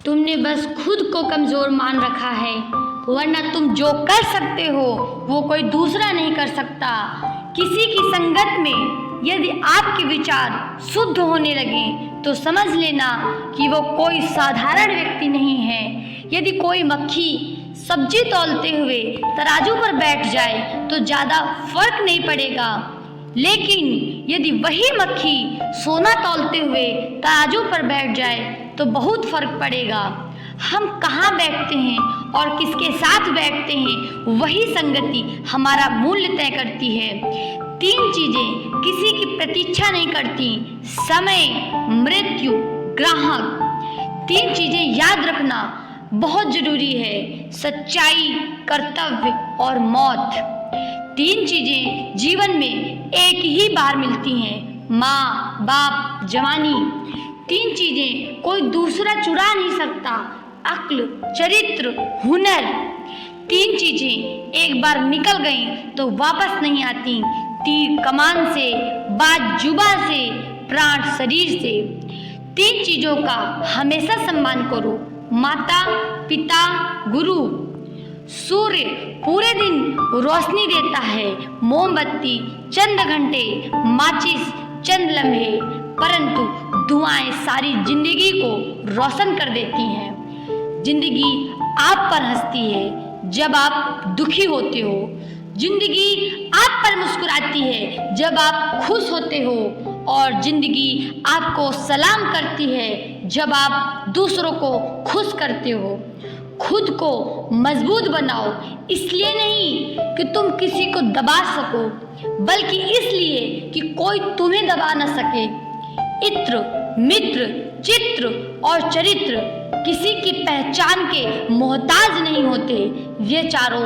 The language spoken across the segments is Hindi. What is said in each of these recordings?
तुमने बस खुद को कमज़ोर मान रखा है, वरना तुम जो कर सकते हो वो कोई दूसरा नहीं कर सकता। किसी की संगत में यदि आपके विचार शुद्ध होने लगें तो समझ लेना कि वो कोई साधारण व्यक्ति नहीं है। यदि कोई मक्खी सब्जी तौलते हुए तराजू पर बैठ जाए तो ज़्यादा फर्क नहीं पड़ेगा, लेकिन यदि वही मक्खी सोना तौलते हुए तराजू पर बैठ जाए तो बहुत फर्क पड़ेगा। हम कहाँ बैठते हैं और किसके साथ बैठते हैं, वही संगति हमारा मूल्य तय करती है। 3 चीज़ें किसी की प्रतीक्षा नहीं करती: समय, मृत्यु, ग्राहक। 3 चीज़ें याद रखना बहुत जरूरी है: सच्चाई, कर्तव्य और मौत। 3 चीज़ें जीवन में एक ही बार मिलती हैं: माँ, बाप, जवानी। 3 चीज़ें कोई दूसरा चुरा नहीं सकता: अक्ल, चरित्र, हुनर। 3 चीज़ें एक बार निकल गईं तो वापस नहीं आती: तीर कमान से, बात जुबां से, प्राण शरीर से। 3 चीज़ों का हमेशा सम्मान करो: माता, पिता, गुरु। सूर्य पूरे दिन रोशनी देता है, मोमबत्ती चंद घंटे, माचिस चंद लम्हे, परंतु धुआएं सारी जिंदगी को रोशन कर देती हैं। जिंदगी आप पर हंसती है जब आप दुखी होते हो, जिंदगी आप पर मुस्कुराती है जब आप खुश होते हो, और जिंदगी आपको सलाम करती है जब आप दूसरों को खुश करते हो। खुद को मजबूत बनाओ, इसलिए नहीं कि तुम किसी को दबा सको, बल्कि इसलिए कि कोई तुम्हें दबा न सके। इत्र, मित्र, चित्र और चरित्र किसी की पहचान के मोहताज नहीं होते। ये चारों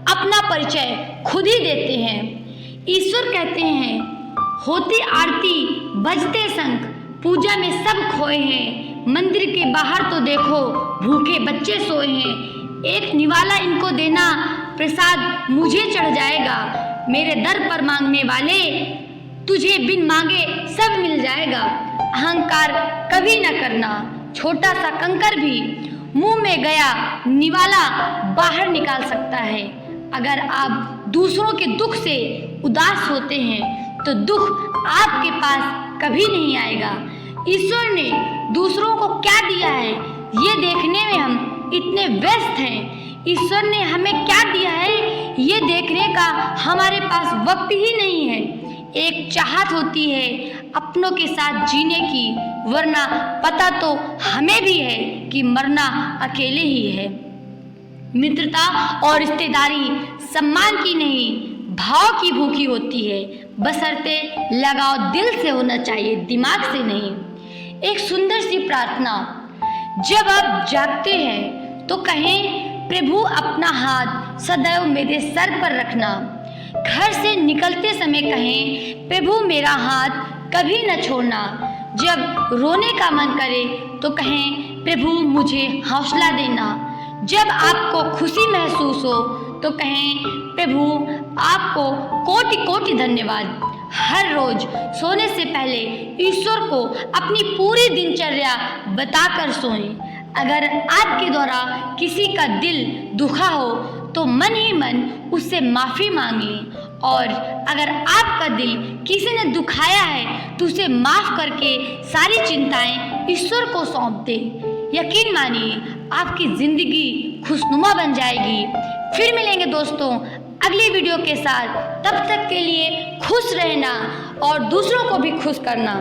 अपना परिचय खुद ही देते हैं। ईश्वर कहते हैं, होती आरती बजते शंख, पूजा में सब खोए हैं। मंदिर के बाहर तो देखो भूखे बच्चे सोए हैं। एक निवाला इनको देना, प्रसाद मुझे चढ़ जाएगा। मेरे दर पर मांगने वाले, तुझे बिन मांगे सब मिल जाएगा। अहंकार कभी न करना, छोटा सा कंकर भी मुंह में गया निवाला बाहर निकाल सकता है। अगर आप दूसरों के दुख से उदास होते हैं तो दुख आपके पास कभी नहीं आएगा। ईश्वर ने दूसरों को क्या दिया है ये देखने में हम इतने व्यस्त हैं। ईश्वर ने हमें क्या दिया है ये देखने का हमारे पास वक्त ही नहीं है। एक चाहत होती है अपनों के साथ जीने की, वरना पता तो हमें भी है कि मरना अकेले ही है। मित्रता और रिश्तेदारी सम्मान की नहीं, भाव की भूखी होती है, बशर्ते लगाव दिल से होना चाहिए, दिमाग से नहीं। एक सुंदर सी प्रार्थना: जब आप जागते हैं तो कहें, प्रभु अपना हाथ सदैव मेरे सर पर रखना। घर से निकलते समय कहें, प्रभु मेरा हाथ कभी न छोड़ना। जब रोने का मन करे तो कहें, प्रभु मुझे हौसला देना। जब आपको खुशी महसूस हो तो कहें, प्रभु आपको कोटि कोटि धन्यवाद। हर रोज सोने से पहले ईश्वर को अपनी पूरी दिनचर्या बताकर सोएं। अगर आपके द्वारा किसी का दिल दुखा हो तो मन ही मन उससे माफ़ी मांग लें, और अगर आपका दिल किसी ने दुखाया है तो उसे माफ़ करके सारी चिंताएं ईश्वर को सौंप दें। यकीन मानिए आपकी ज़िंदगी खुशनुमा बन जाएगी। फिर मिलेंगे दोस्तों अगली वीडियो के साथ। तब तक के लिए खुश रहना और दूसरों को भी खुश करना।